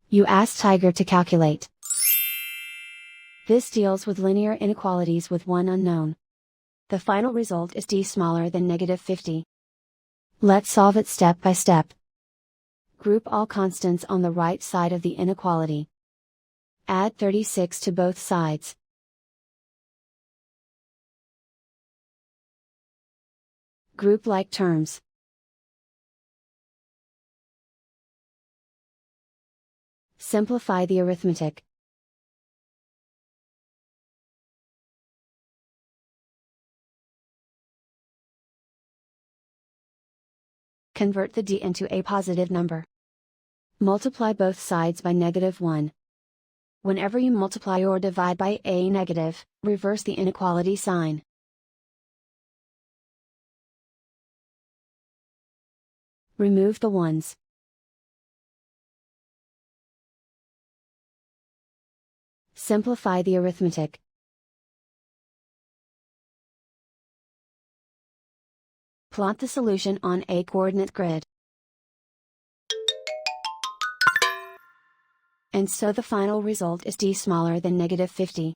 You ask Tiger to calculate. This deals with linear inequalities with one unknown. The final result is d smaller than -50. Let's solve it step by step. Group all constants on the right side of the inequality. Add 36 to both sides. Group like terms. Simplify the arithmetic. Convert the d into a positive number. Multiply both sides by -1. Whenever you multiply or divide by a negative, reverse the inequality sign. Remove the ones. Simplify the arithmetic. Plot the solution on a coordinate grid. And so the final result is d smaller than -50.